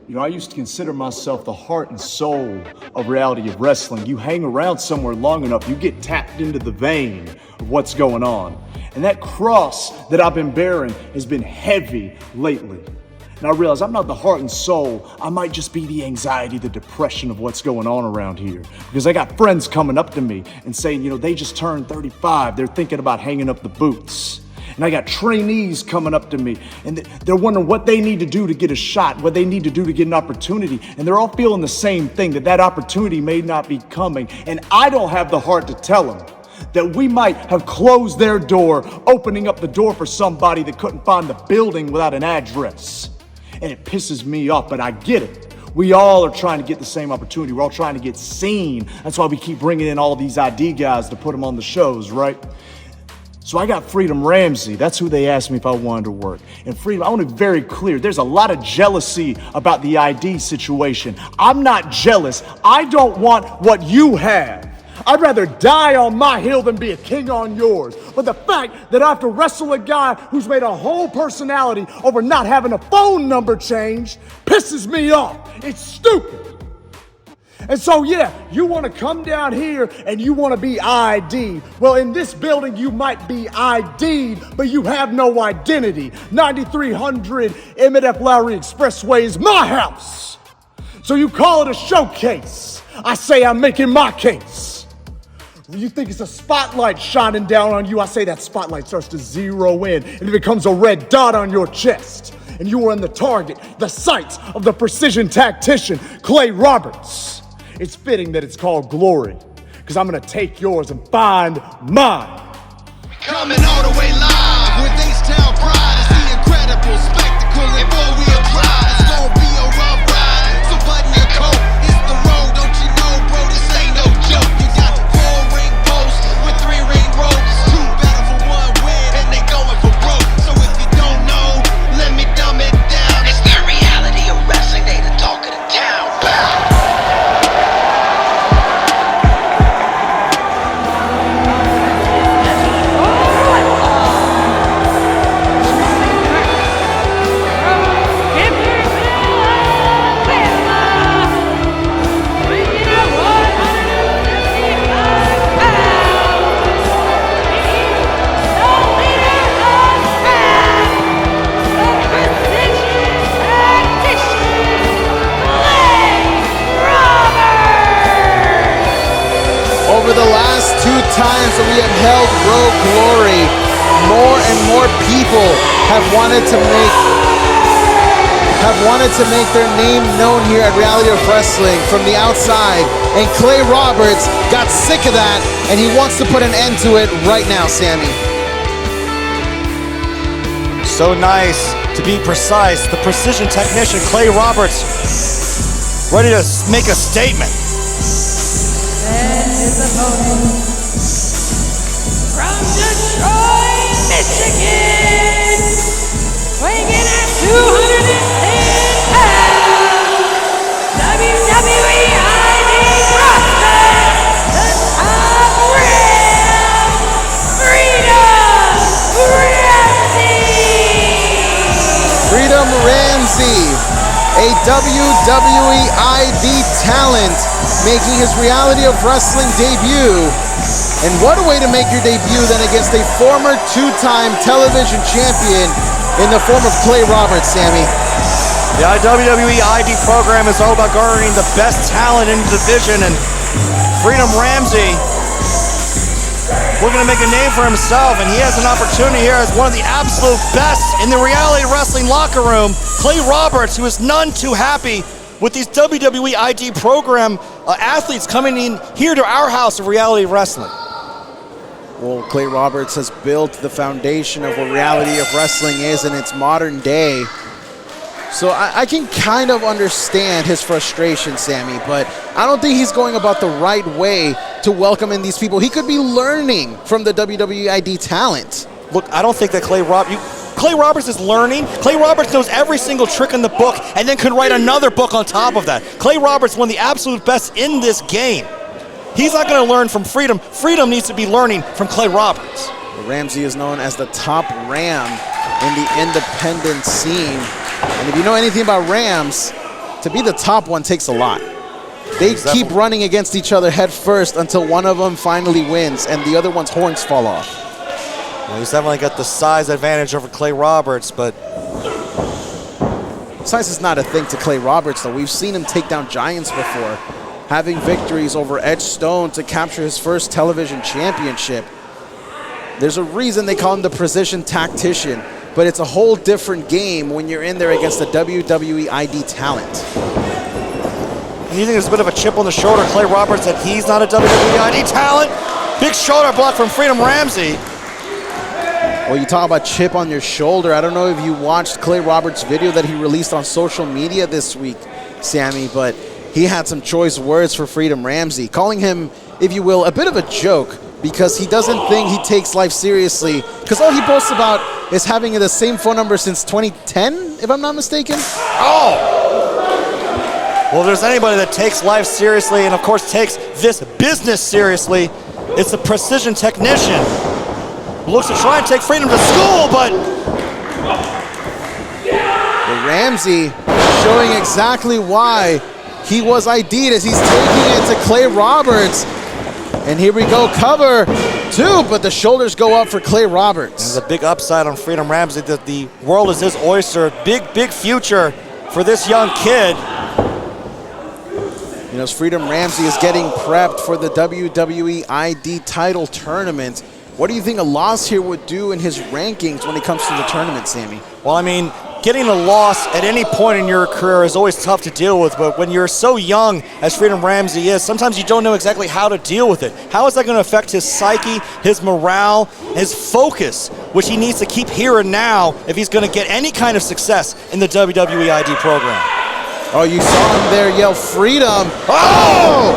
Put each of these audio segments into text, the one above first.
You know, I used to consider myself the heart and soul of reality of wrestling. You hang around somewhere long enough, you get tapped into the vein of what's going on. And that cross that I've been bearing has been heavy lately. And I realize I'm not the heart and soul. I might just be the anxiety, the depression of what's going on around here. Because I got friends coming up to me and saying, you know, they just turned 35. They're thinking about hanging up the boots. And I got trainees coming up to me and they're wondering what they need to do to get a shot, what they need to do to get an opportunity. And they're all feeling the same thing, that opportunity may not be coming. And I don't have the heart to tell them that we might have closed their door, opening up the door for somebody that couldn't find the building without an address. And it pisses me off, but I get it. We all are trying to get the same opportunity. We're all trying to get seen. That's why we keep bringing in all these ID guys to put them on the shows, right? So I got Freedom Ramsey. That's who they asked me if I wanted to work. And Freedom, I want to be very clear. There's a lot of jealousy about the ID situation. I'm not jealous. I don't want what you have. I'd rather die on my hill than be a king on yours. But the fact that I have to wrestle a guy who's made a whole personality over not having a phone number changed pisses me off. It's stupid. And so, yeah, you want to come down here and you want to be ID'd. Well, in this building, you might be ID'd, but you have no identity. 9300 Emmett F. Lowry Expressway is my house. So you call it a showcase. I say I'm making my case. You think it's a spotlight shining down on you. I say that spotlight starts to zero in and it becomes a red dot on your chest. And you are in the target, the sights of the precision tactician, Clay Roberts. It's fitting that it's called glory, because I'm gonna take yours and find mine. Coming all the way live with H-Town pride. It's the incredible spectacle and four-wheel drive. It's gonna be a rough ride, so button your coat. It's the road, don't you know, bro? This ain't no joke. You got 4 ring posts with 3 ring ropes. 2 battle for 1 win, and they going for broke. So if you don't know, let me dumb it down. It's the reality of wrestling. They the talk of the town. Over the last 2 times that we have held Road Glory, more and more people have wanted to make their name known here at Reality of Wrestling from the outside, and Clay Roberts got sick of that, and he wants to put an end to it right now, Sammy. So nice, to be precise, the precision technician Clay Roberts ready to make a statement. His opponent from Detroit, Michigan, weighing in at 210 pounds, WWE ID prospect, the top rail, Freedom Ramsey. Freedom Ramsey, a WWE ID talent, making his Reality of Wrestling debut. And what a way to make your debut then against a former 2-time television champion in the form of Clay Roberts, Sammy. The WWE ID program is all about garnering the best talent in the division, and Freedom Ramsey looking to make a name for himself, and he has an opportunity here as one of the absolute best in the Reality Wrestling locker room. Clay Roberts, who is none too happy with these WWE ID program athletes coming in here to our house of Reality Wrestling. Well, Clay Roberts has built the foundation of what Reality of Wrestling is in its modern day. So I can kind of understand his frustration, Sammy, but I don't think he's going about the right way to welcome in these people. He could be learning from the WWE ID talent. Look, I don't think that Clay Roberts is learning. Clay Roberts knows every single trick in the book and then could write another book on top of that. Clay Roberts is one of the absolute best in this game. He's not going to learn from Freedom. Freedom needs to be learning from Clay Roberts. Ramsey is known as the top ram in the independent scene. And if you know anything about Rams, to be the top one takes a lot. They keep running against each other head first until one of them finally wins and the other one's horns fall off. Well, he's definitely got the size advantage over Clay Roberts, but size is not a thing to Clay Roberts, though. We've seen him take down giants before, having victories over Edge Stone to capture his first television championship. There's a reason they call him the precision tactician, but it's a whole different game when you're in there against the WWE ID talent. And you think there's a bit of a chip on the shoulder, Clay Roberts, that he's not a WWE ID talent? Big shoulder block from Freedom Ramsey. Well, you talk about chip on your shoulder. I don't know if you watched Clay Roberts' video that he released on social media this week, Sammy, but he had some choice words for Freedom Ramsey, calling him, if you will, a bit of a joke because he doesn't think he takes life seriously, because all he boasts about is having the same phone number since 2010, if I'm not mistaken. Oh! Well, if there's anybody that takes life seriously and, of course, takes this business seriously, it's the precision technician. Looks to try and take Freedom to school, but Ramsey showing exactly why he was ID'd as he's taking it to Clay Roberts. And here we go, cover two, but the shoulders go up for Clay Roberts. There's a big upside on Freedom Ramsey that the world is his oyster. Big, big future for this young kid. You know, as Freedom Ramsey is getting prepped for the WWE ID title tournament, what do you think a loss here would do in his rankings when it comes to the tournament, Sammy? Well, I mean, getting a loss at any point in your career is always tough to deal with, but when you're so young as Freedom Ramsey is, sometimes you don't know exactly how to deal with it. How is that going to affect his psyche, his morale, his focus, which he needs to keep here and now if he's going to get any kind of success in the WWE ID program? Oh, you saw him there yell freedom. Oh!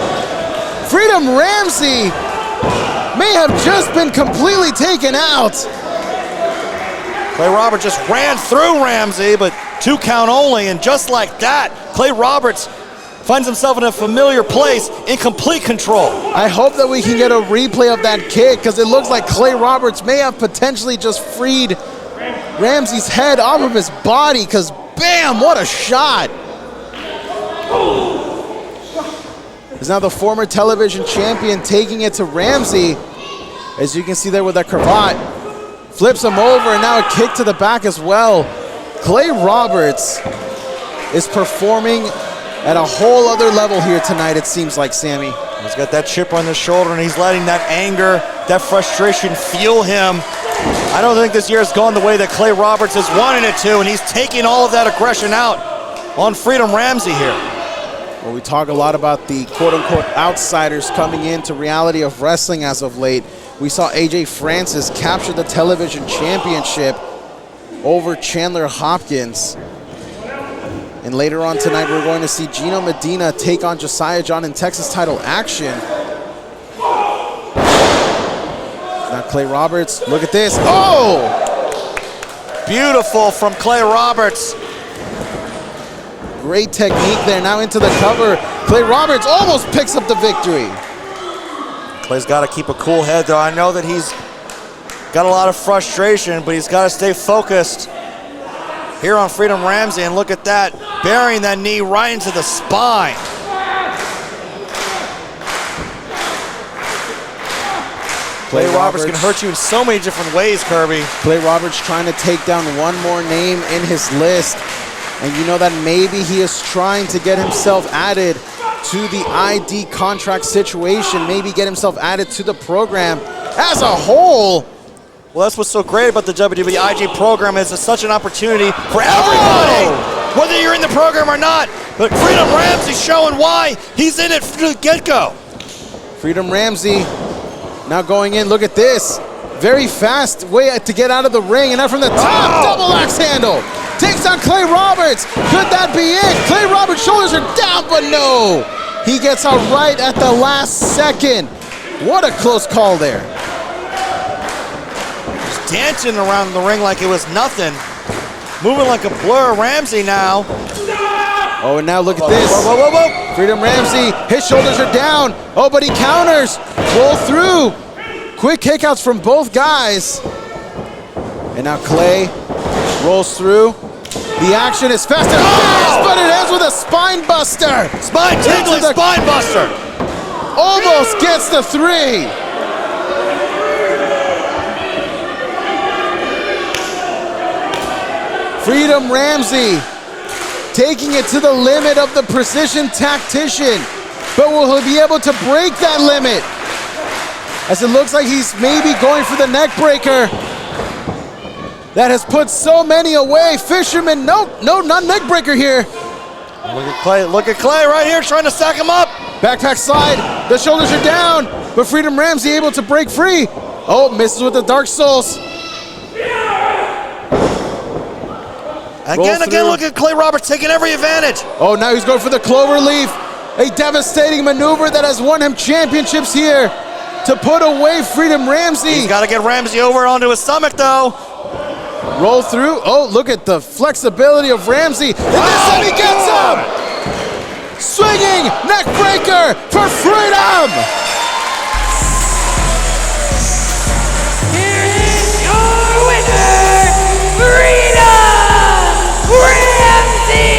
Freedom Ramsey may have just been completely taken out. Clay Roberts just ran through Ramsey, but 2 count only, and just like that, Clay Roberts finds himself in a familiar place in complete control. I hope that we can get a replay of that kick, because it looks like Clay Roberts may have potentially just freed Ramsey's head off of his body, because bam, what a shot. Is now the former television champion taking it to Ramsey. As you can see there with that cravat. Flips him over, and now a kick to the back as well. Clay Roberts is performing at a whole other level here tonight, it seems like, Sammy. He's got that chip on his shoulder, and he's letting that anger, that frustration fuel him. I don't think this year has gone the way that Clay Roberts has wanted it to, and he's taking all of that aggression out on Freedom Ramsey here. Well, we talk a lot about the quote-unquote outsiders coming into reality of wrestling as of late. We saw AJ Francis capture the television championship over Chandler Hopkins. And later on tonight, we're going to see Gino Medina take on Josiah Jean in Texas title action. Now Clay Roberts, look at this. Oh! Beautiful from Clay Roberts. Great technique there, now into the cover. Clay Roberts almost picks up the victory. Clay's got to keep a cool head, though. I know that he's got a lot of frustration, but he's got to stay focused here on Freedom Ramsey, and look at that, burying that knee right into the spine. Clay Roberts can hurt you in so many different ways, Kirby. Clay Roberts trying to take down one more name in his list. And you know that maybe he is trying to get himself added to the ID contract situation, maybe get himself added to the program as a whole. Well, that's what's so great about the WWE ID program, is it's such an opportunity for everybody, whether you're in the program or not. But Freedom Ramsey showing why he's in it from the get-go. Freedom Ramsey now going in, look at this. Very fast way to get out of the ring, and now from the top, double axe handle. Takes on Clay Roberts. Could that be it? Clay Roberts' shoulders are down, but no. He gets out right at the last second. What a close call there. Just dancing around the ring like it was nothing. Moving like a blur. Ramsey now. Oh, and now look at this. Whoa, whoa, whoa, whoa. Freedom Ramsey, his shoulders are down. Oh, but he counters. Roll through. Quick kickouts from both guys. And now Clay rolls through. The action is fast and furious, but it ends with a spine spine buster. Spine tingling spine buster. Almost gets the 3. Freedom Ramsey taking it to the limit of the precision tactician. But will he be able to break that limit? As it looks like he's maybe going for the neck breaker. That has put so many away. Fisherman, no, not neck breaker here. Look at Clay right here trying to stack him up. Backpack slide, the shoulders are down, but Freedom Ramsey able to break free. Oh, misses with the Dark Souls. Again, look at Clay Roberts taking every advantage. Oh, now he's going for the clover leaf. A devastating maneuver that has won him championships here to put away Freedom Ramsey. He's got to get Ramsey over onto his stomach, though. Roll through. Oh, look at the flexibility of Ramsey. And this time he gets him! Swinging neck breaker for Freedom! Here is your winner, Freedom Ramsey!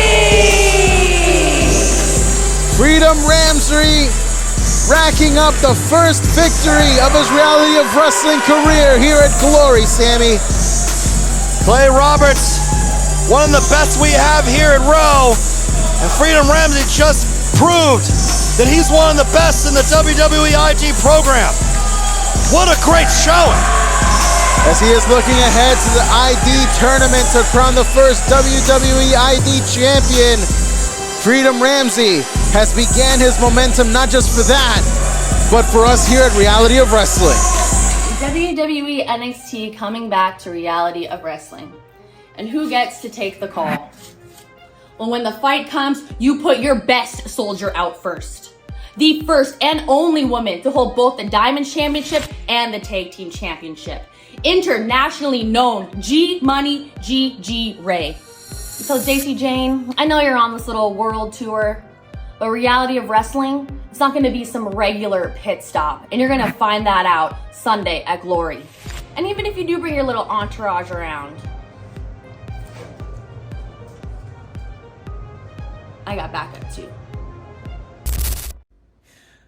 Freedom Ramsey racking up the first victory of his Reality of Wrestling career here at Glory, Sammy. Clay Roberts, one of the best we have here at Raw, and Freedom Ramsey just proved that he's one of the best in the WWE ID program. What a great showing. As he is looking ahead to the ID tournament to crown the first WWE ID champion, Freedom Ramsey has began his momentum not just for that, but for us here at Reality of Wrestling. WWE NXT coming back to Reality of Wrestling. And who gets to take the call? Well, when the fight comes, you put your best soldier out first. The first and only woman to hold both the Diamond Championship and the Tag Team Championship. Internationally known G-Money Gigi Rey. So Jacy Jayne, I know you're on this little world tour, but Reality of Wrestling, it's not going to be some regular pit stop. And you're going to find that out Sunday at Glory. And even if you do bring your little entourage around, I got backup too.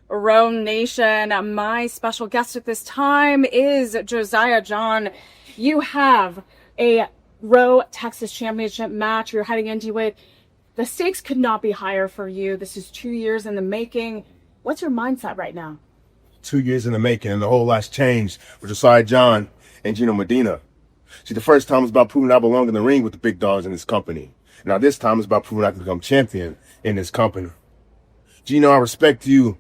Rome Nation, my special guest at this time is Josiah Jean. You have a Raw Texas Championship match you're heading into it. The stakes could not be higher for you. This is 2 years in the making. What's your mindset right now? 2 years in the making, and the whole lot's changed with Josiah Jean and Gino Medina. See, the first time was about proving I belong in the ring with the big dogs in this company. Now this time it's about proving I can become champion in this company. Gino, I respect you.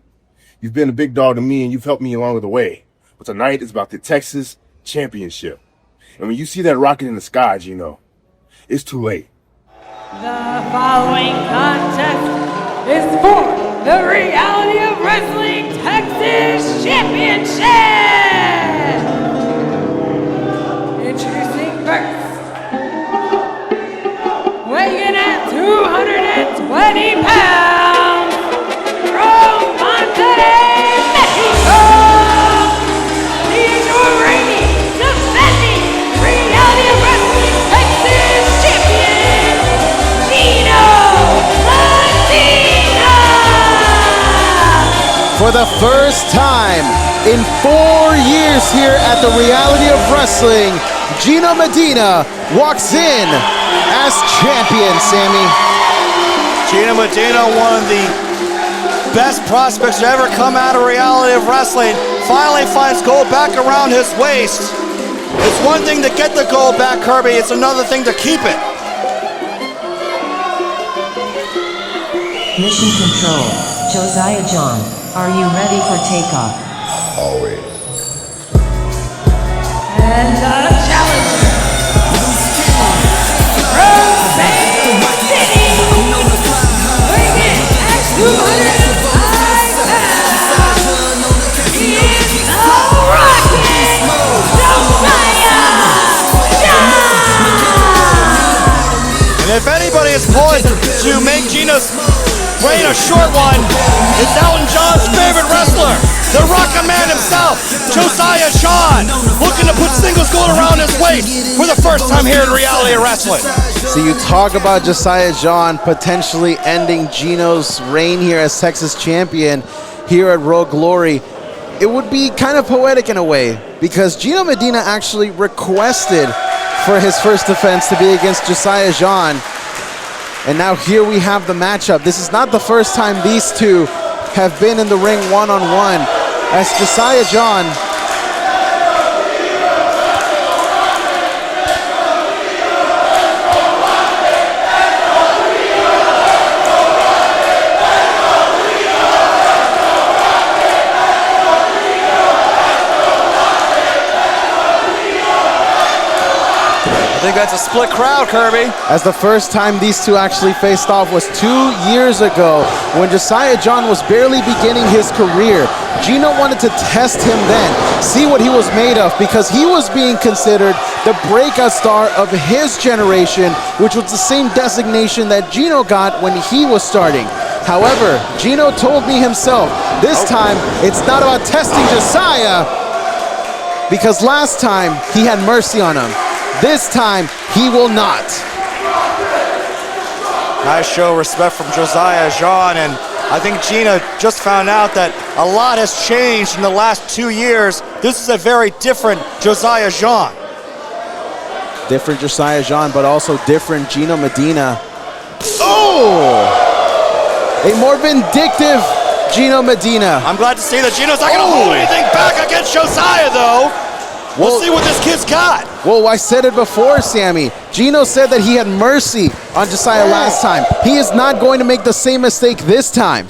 You've been a big dog to me, and you've helped me along the way. But tonight is about the Texas Championship. And when you see that rocket in the sky, Gino, it's too late. The following contest is for the Reality of Wrestling Texas Championship! Introducing first, weighing at 220 pounds, from Monterrey, Mexico, he's your reigning, defending Reality of Wrestling Texas Champion, Gino Medina! For the first time in 4 years here at the Reality of Wrestling, Gino Medina walks in as champion, Sammy. Gino Medina, one of the best prospects to ever come out of Reality of Wrestling, finally finds gold back around his waist. It's one thing to get the gold back, Kirby. It's another thing to keep it. Mission Control, Josiah Jean, are you ready for takeoff? Always. And the challenger, from Bay City, weighing at 205 pounds, he is the Rocket, Josiah Jean! And if anybody is poised to make Gino's Reign, a short one. It's Elton John's favorite wrestler, the Rocket Man himself, Josiah Jean, looking to put singles gold around his waist for the first time here in Reality of Wrestling. So you talk about Josiah Jean potentially ending Gino's reign here as Texas champion here at Raw Glory. It would be kind of poetic in a way, because Gino Medina actually requested for his first defense to be against Josiah Jean. And now here we have the matchup. This is not the first time these two have been in the ring one-on-one, as Josiah Jean I think that's a split crowd, Kirby. as the first time these two actually faced off was 2 years ago when Josiah Jean was barely beginning his career. Gino wanted to test him then, see what he was made of, because he was being considered the breakout star of his generation, which was the same designation that Gino got when he was starting. However, Gino told me himself, this time it's not about testing Josiah, because last time he had mercy on him. This time, he will not. Nice show of respect from Josiah Jean, and I think Gina just found out that a lot has changed in the last 2 years. This is a very different Josiah Jean. Different Josiah Jean, but also different Gino Medina. Oh! A more vindictive Gino Medina. I'm glad to see that Gino's not going to hold anything back against Josiah, though. We'll see what this kid's got. Whoa, I said it before, Sammy. Gino said that he had mercy on Josiah last time. He is not going to make the same mistake this time.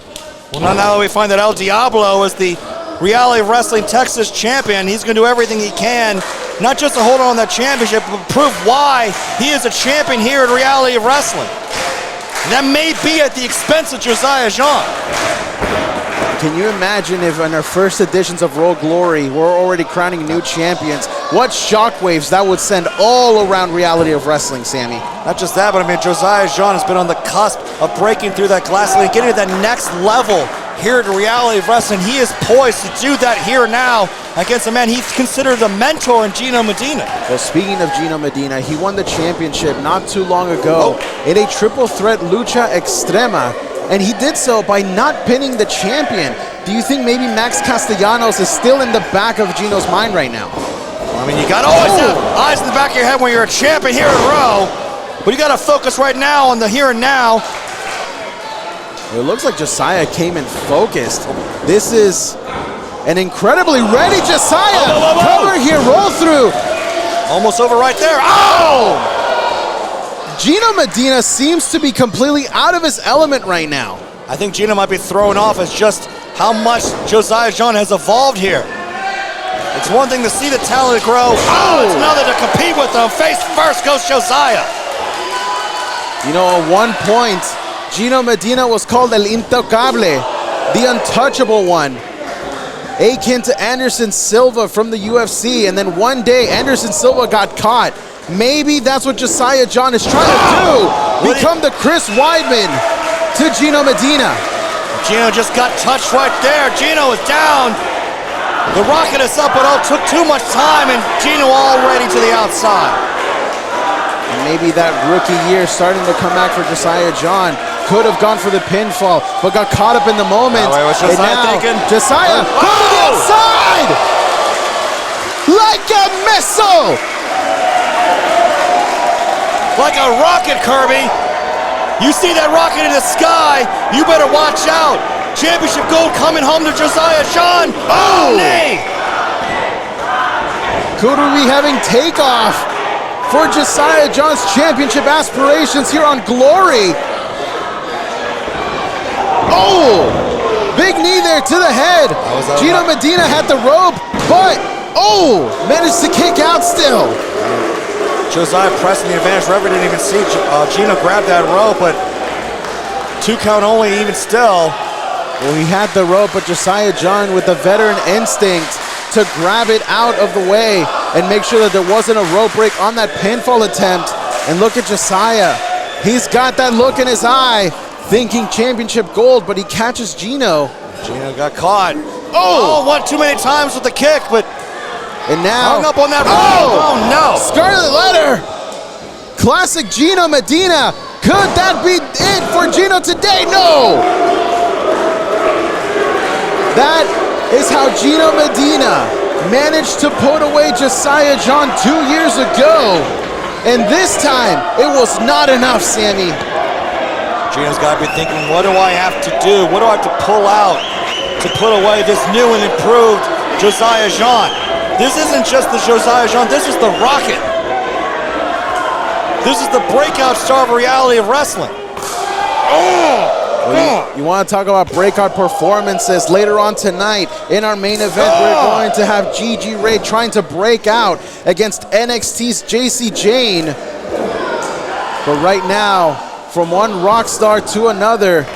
Well, now that we find that El Diablo is the Reality of Wrestling Texas champion, he's going to do everything he can, not just to hold on to that championship, but prove why he is a champion here in Reality of Wrestling. And that may be at the expense of Josiah Jean. Can you imagine if in our first editions of Raw Glory, we're already crowning new champions? What shockwaves that would send all around Reality of Wrestling, Sammy. Not just that, but I mean, Josiah Jean has been on the cusp of breaking through that glass ceiling, getting to that next level here at Reality of Wrestling. He is poised to do that here now against a man he's considered a mentor in Gino Medina. Well, speaking of Gino Medina, he won the championship not too long ago in a triple threat lucha extrema. And he did so by not pinning the champion. Do you think maybe Max Castellanos is still in the back of Gino's mind right now? I mean, you got to always have eyes in the back of your head when you're a champion here in Raw. But you got to focus right now on the here and now. It looks like Josiah came in focused. This is an incredibly ready Josiah. Cover here, roll through. Almost over right there. Oh! Gino Medina seems to be completely out of his element right now. I think Gino might be thrown off as just how much Josiah Jean has evolved here. It's one thing to see the talent grow. Oh, it's another to compete with them. Face first goes Josiah. You know, at one point, Gino Medina was called El Intocable, the untouchable one, akin to Anderson Silva from the UFC. And then one day, Anderson Silva got caught. Maybe that's what Josiah Jean is trying to do. Become the Chris Weidman to Gino Medina. Gino just got touched right there. Gino is down. The rocket is up, but took too much time, and Gino already to the outside. And maybe that rookie year starting to come back for Josiah Jean. Could have gone for the pinfall, but got caught up in the moment. What's Josiah thinking? Josiah from the outside! Like a missile! Like a rocket, Kirby. You see that rocket in the sky, you better watch out. Championship gold coming home to Josiah Jean. Oh, nay. Could we be having takeoff for Josiah Jean's championship aspirations here on Glory? Oh, big knee there to the head. Gino Medina had the rope, but managed to kick out still. Josiah pressing the advantage. Referee didn't even see Gino grab that rope, but 2 count only even still. Well, he had the rope, but Josiah Jean with the veteran instinct to grab it out of the way and make sure that there wasn't a rope break on that pinfall attempt. And look at Josiah. He's got that look in his eye thinking championship gold, but he catches Gino. Gino got caught. Oh, one too many times with the kick, but And now, hung up on that. Oh no. Scarlet Letter. Classic Gino Medina. Could that be it for Gino today? No. That is how Gino Medina managed to put away Josiah Jean 2 years ago. And this time, it was not enough, Sammy. Gino's got to be thinking, what do I have to do? What do I have to pull out to put away this new and improved Josiah Jean? This isn't just the Josiah Jean, this is the Rocket. This is the breakout star of reality of wrestling. Well, you want to talk about breakout performances later on tonight in our main event. We're going to have Gigi Rey trying to break out against NXT's Jacy Jayne. But right now, from one rock star to another.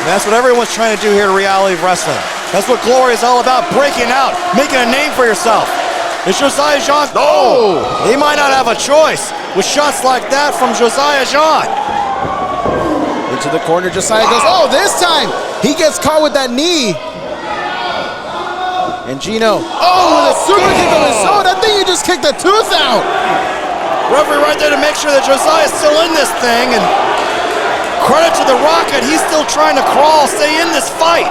That's what everyone's trying to do here in reality of wrestling. That's what glory is all about, breaking out, making a name for yourself. It's Josiah Jean. Oh! He might not have a choice with shots like that from Josiah Jean. Into the corner, Josiah goes, oh, this time he gets caught with that knee. And Gino, with a super kick of his own. I think he just kicked the tooth out. Referee right there to make sure that Josiah's still in this thing, and credit to the Rocket, he's still trying to crawl, stay in this fight.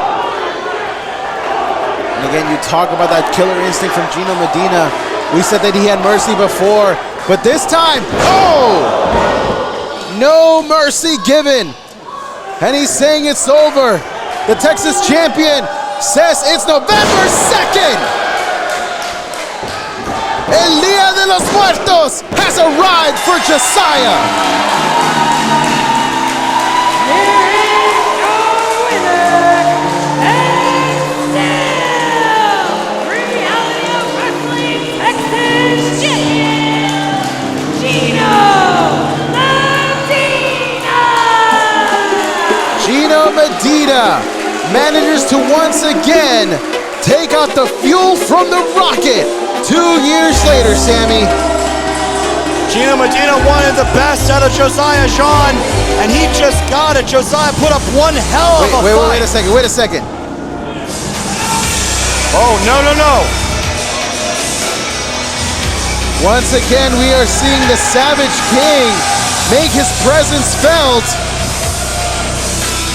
And again, you talk about that killer instinct from Gino Medina. We said that he had mercy before, but this time, no mercy given. And he's saying it's over. The Texas champion says it's November 2nd. El Día de los Muertos has arrived for Josiah. Here is your winner, and still reality of wrestling Texas champion, Gino Medina. Gino Medina manages to once again take out the fuel from the Rocket 2 years later, Sammy. Gino Medina wanted the best out of Josiah Jean, and he just got it. Josiah put up one hell of a fight. Wait a second. Oh, no. Once again, we are seeing the Savage King make his presence felt,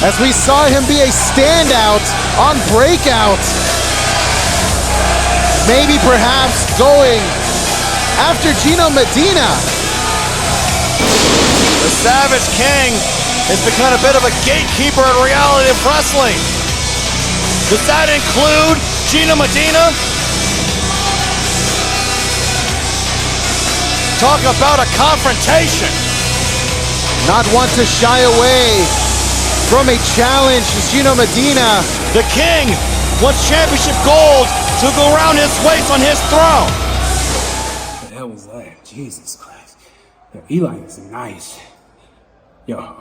as we saw him be a standout on Breakout. Maybe perhaps going after Gino Medina. The Savage King has become a bit of a gatekeeper in reality of wrestling. Does that include Gino Medina? Talk about a confrontation. Not one to shy away from a challenge is Gino Medina. The King wants championship gold to go around his waist on his throne. What the hell was that? Jesus Christ. Yo, Eli is nice. Yo,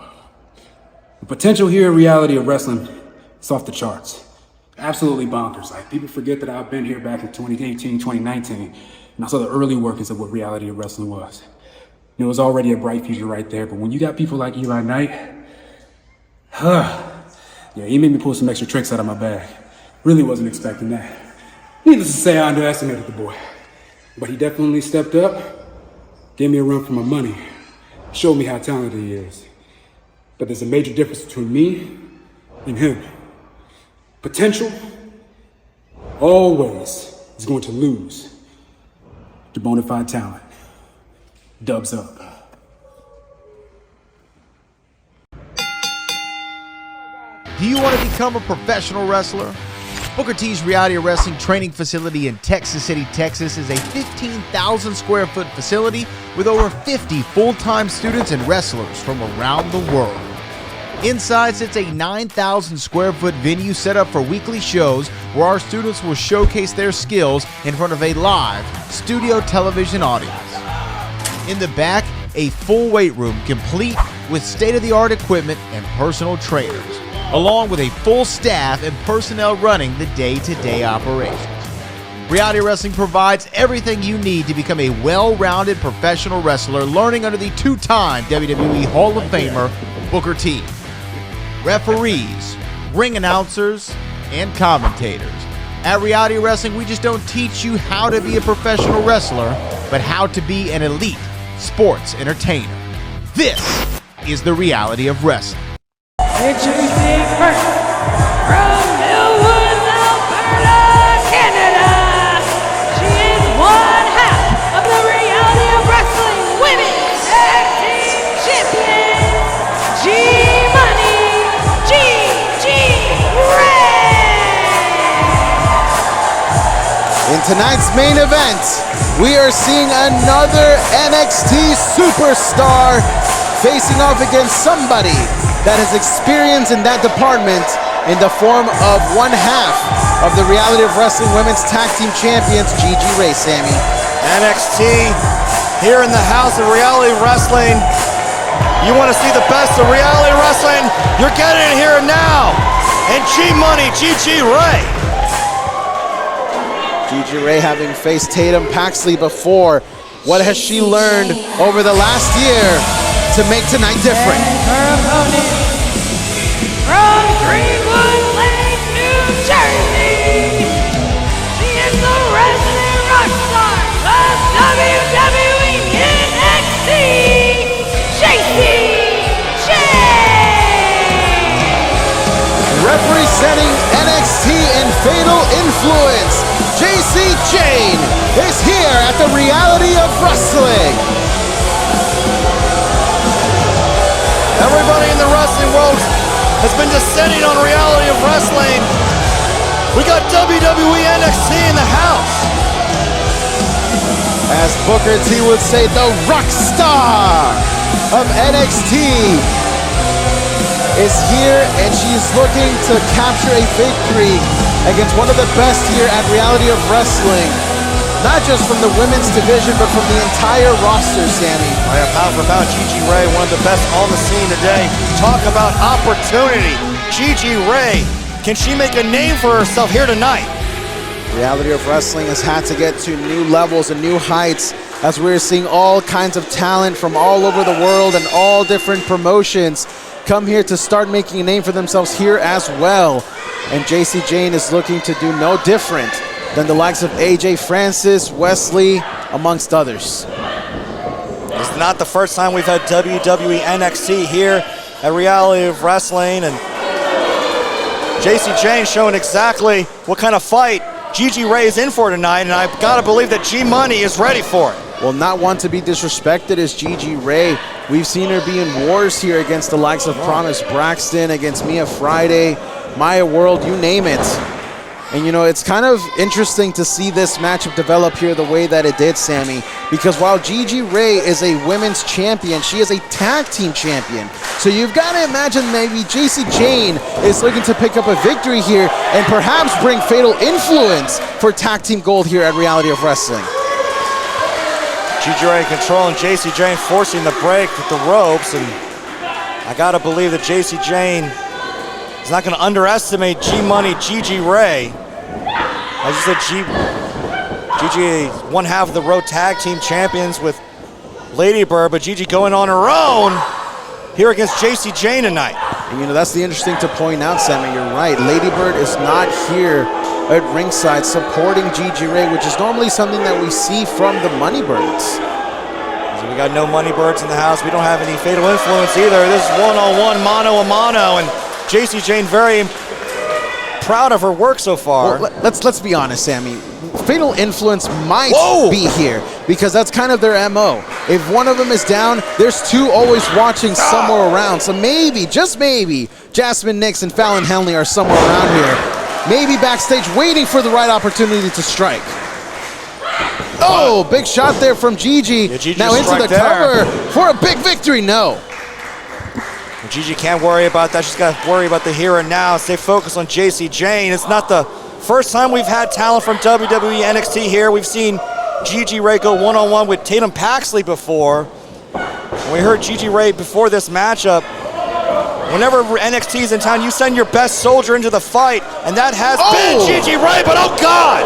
the potential here in reality of wrestling is off the charts. Absolutely bonkers. Like, people forget that I've been here back in 2018, 2019, and I saw the early workings of what reality of wrestling was. And it was already a bright future right there, but when you got people like Eli Knight, yeah, he made me pull some extra tricks out of my bag. Really wasn't expecting that. Needless to say, I underestimated the boy. But he definitely stepped up, gave me a run for my money, showed me how talented he is. But there's a major difference between me and him. Potential always is going to lose to bona fide talent. Dubs up. Do you want to become a professional wrestler? Booker T's Reality of Wrestling training facility in Texas City, Texas is a 15,000 square foot facility with over 50 full-time students and wrestlers from around the world. Inside sits a 9,000 square foot venue set up for weekly shows where our students will showcase their skills in front of a live studio television audience. In the back, a full weight room complete with state-of-the-art equipment and personal trainers, along with a full staff and personnel running the day-to-day operations. Reality Wrestling provides everything you need to become a well-rounded professional wrestler, learning under the two-time WWE Hall of Famer, Booker T. referees, ring announcers, and commentators. At Reality Wrestling, we just don't teach you how to be a professional wrestler, but how to be an elite sports entertainer. This is the reality of wrestling. Introducing first, from Millwoods, Alberta, Canada, she is one half of the Reality of Wrestling Women's Tag Team Champions, Gigi Rey. In tonight's main event, we are seeing another NXT Superstar facing off against somebody that has experience in that department in the form of one half of the Reality of Wrestling Women's Tag Team Champions, Gigi Rey, Sammy. NXT here in the house of Reality Wrestling. You want to see the best of Reality Wrestling? You're getting it here and now. And G-Money, Gigi Rey. Gigi Rey having faced Tatum Paxley before. What has she learned over the last year to make tonight different? Her opponent from Greenwood Lake, New Jersey. She is the resident rock star of WWE NXT, Jacy Jayne. Representing NXT in Fatal Influence, Jacy Jayne is here at the Reality of Wrestling. Everybody in the wrestling world has been descending on Reality of Wrestling. We got WWE NXT in the house. As Booker T would say, the rock star of NXT is here, and she's looking to capture a victory against one of the best here at Reality of Wrestling. Not just from the women's division, but from the entire roster, Sammy. I have pound for pound, Gigi Rey, one of the best on the scene today. Talk about opportunity. Gigi Rey, can she make a name for herself here tonight? Reality of Wrestling has had to get to new levels and new heights as we're seeing all kinds of talent from all over the world and all different promotions come here to start making a name for themselves here as well. And Jacy Jayne is looking to do no different than the likes of AJ Francis, Wesley, amongst others. It's not the first time we've had WWE NXT here at Reality of Wrestling, and Jacy Jayne showing exactly what kind of fight Gigi Rey is in for tonight, and I've got to believe that G-Money is ready for it. Well, not one to be disrespected is Gigi Rey. We've seen her be in wars here against the likes of Promise Braxton, against Mia Friday, Maya World, you name it. And you know, it's kind of interesting to see this matchup develop here the way that it did, Sammy, because while Gigi Rey is a women's champion, she is a tag team champion. So you've got to imagine maybe Jacy Jayne is looking to pick up a victory here and perhaps bring Fatal Influence for tag team gold here at Reality of Wrestling. Gigi Rey controlling Jacy Jayne, forcing the break with the ropes, and I got to believe that Jacy Jayne is not going to underestimate G-Money Gigi Rey. As you said, Gigi, one half of the Road Tag Team Champions with Lady Bird, but Gigi going on her own here against Jacy Jayne tonight. And you know, that's the interesting to point out, Sammy. You're right. Lady Bird is not here at ringside supporting Gigi Rey, which is normally something that we see from the Money Birds. So we got no Money Birds in the house. We don't have any Fatal Influence either. This is one-on-one, mano-a-mano, and Jacy Jayne very proud of her work so far. Well, let's be honest, Sammy. Fatal Influence might Whoa! be here because that's kind of their MO. If one of them is down, there's two always watching somewhere around. So maybe, just maybe, Jasmine Nix and Fallon Henley are somewhere around here. Maybe backstage waiting for the right opportunity to strike. Oh, big shot there from Gigi. Yeah, now into the cover for a big victory. No. Gigi can't worry about that. She's got to worry about the here and now. Stay focused on Jacy Jayne. It's not the first time we've had talent from WWE NXT here. We've seen Gigi Rey go one-on-one with Tatum Paxley before. And we heard Gigi Rey before this matchup. Whenever NXT is in town, you send your best soldier into the fight, and that has been Gigi Rey, but oh God!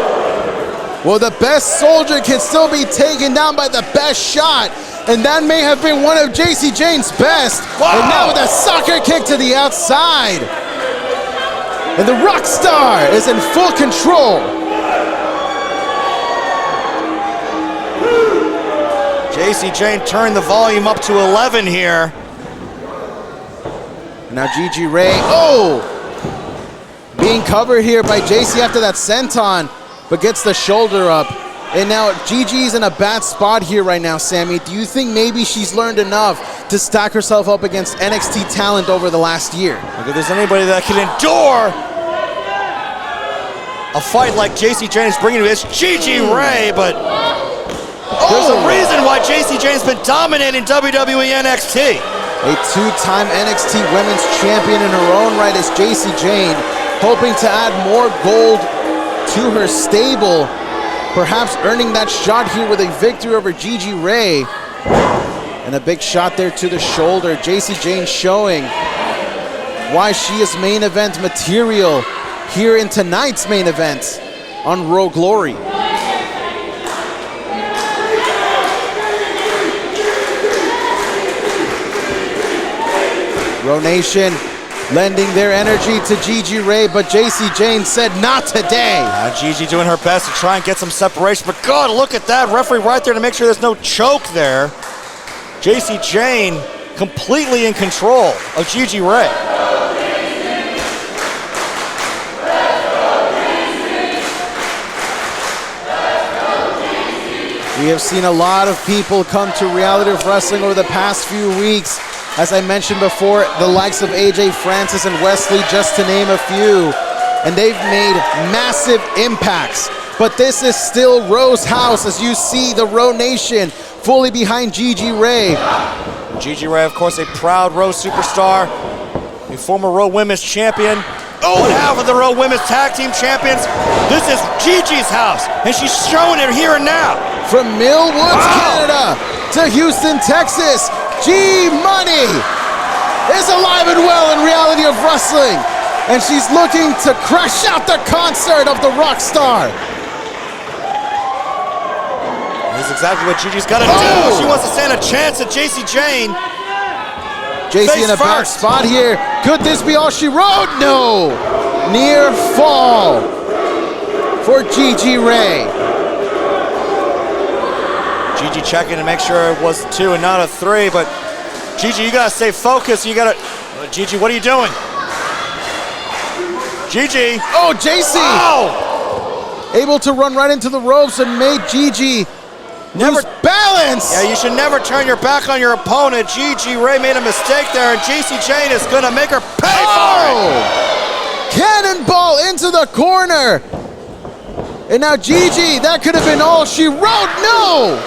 Well, the best soldier can still be taken down by the best shot. And that may have been one of Jacy Jayne's best. Wow. And now with a soccer kick to the outside. And the rock star is in full control. Jacy Jayne turned the volume up to 11 here. Now Gigi Rey, being covered here by Jacy after that senton, but gets the shoulder up. And now Gigi's in a bad spot here right now, Sammy. Do you think maybe she's learned enough to stack herself up against NXT talent over the last year? Look, if there's anybody that can endure a fight like Jacy Jayne is bringing to it's Gigi Rey, but there's a reason why Jacy Jayne's been dominating WWE NXT. A two-time NXT Women's Champion in her own right is Jacy Jayne, hoping to add more gold to her stable, perhaps earning that shot here with a victory over Gigi Rey. And a big shot there to the shoulder. Jacy Jayne showing why she is main event material here in tonight's main event on Raw Glory. Raw Nation lending their energy to Gigi Rey, but Jacy Jayne said not today. Gigi doing her best to try and get some separation, but God, look at that. Referee right there to make sure there's no choke there. Jacy Jayne completely in control of Gigi Rey. We have seen a lot of people come to Reality of Wrestling over the past few weeks. As I mentioned before, the likes of AJ Francis and Wesley, just to name a few. And they've made massive impacts. But this is still Raw's house, as you see the Raw Nation fully behind Gigi Rey. Gigi Rey, of course, a proud Raw superstar, a former Raw Women's Champion. One half of the Raw Women's Tag Team Champions. This is Gigi's house, and she's showing it here and now. From Millwoods, Canada to Houston, Texas, G-Money is alive and well in Reality of Wrestling, and she's looking to crash out the concert of the rock star. This is exactly what Gigi's got to do. She wants to stand a chance at Jacy Jayne. Jacy in a bad spot here. Could this be all she wrote? No. Near fall for Gigi Rey. Gigi checking to make sure it was 2 and not a 3, but Gigi, you gotta stay focused. You gotta, Gigi, what are you doing? Gigi. Oh, Jacy. Wow. Able to run right into the ropes and made Gigi lose balance. Yeah, you should never turn your back on your opponent. Gigi Rey made a mistake there, and Jacy Jayne is gonna make her pay for it. Cannonball into the corner. And now Gigi, that could have been all she wrote. No.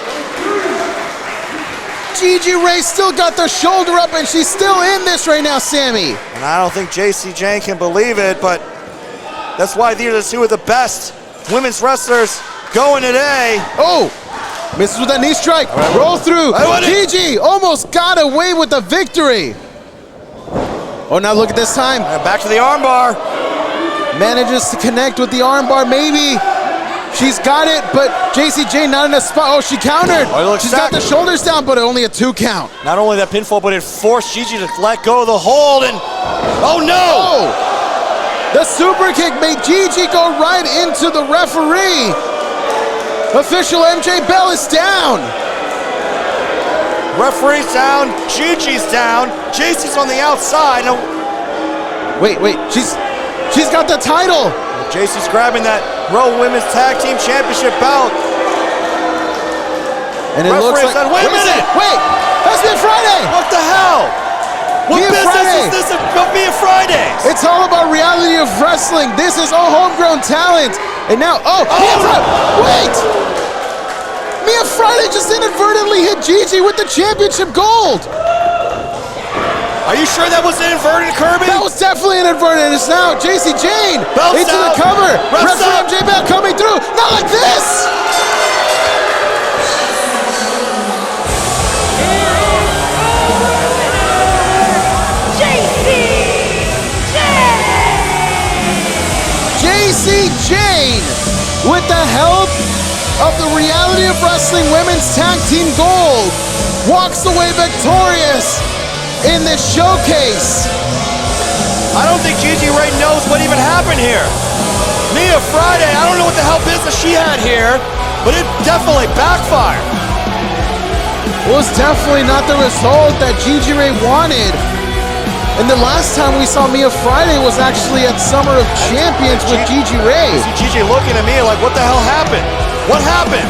Gigi Rey still got the shoulder up, and she's still in this right now, Sammy. And I don't think Jacy Jayne can believe it, but that's why these are the two of the best women's wrestlers going today. Oh, misses with that knee strike. Roll through. Gigi almost got away with the victory. Oh, now look at this time. Back to the armbar. Manages to connect with the armbar, maybe. She's got it, but Jacy Jayne not in a spot. Oh, she countered. She's got the shoulders down, but only a 2 count. Not only that pinfall, but it forced Gigi to let go of the hold, and oh no! The super kick made Gigi go right into the referee. Official MJ Bell is down. Referee's down, Gigi's down, Jacy's on the outside. Now, wait, she's got the title. Jacy's grabbing that Raw Women's Tag Team Championship belt. And it looks like, wait a minute! Wait, that's Mia Friday! What the hell? What business is this of Mia Fridays? It's all about Reality of Wrestling. This is all homegrown talent. And now, Mia Friday, wait! Mia Friday just inadvertently hit Gigi with the championship gold. Are you sure that was inverted, Kirby? That was definitely inadvertent. It's now Jacy Jayne into the cover. Referee MJ Bell coming through. Not like this. Jacy Jayne with the help of the Reality of Wrestling Women's Tag Team Gold walks away victorious in this showcase. I don't think Gigi Rey knows what even happened here. Mia Friday, I don't know what the hell business she had here, but it definitely backfired. It was definitely not the result that Gigi Rey wanted. And the last time we saw Mia Friday was actually at Summer of Champions with Gigi Rey. Gigi looking at me like, what the hell happened? What happened?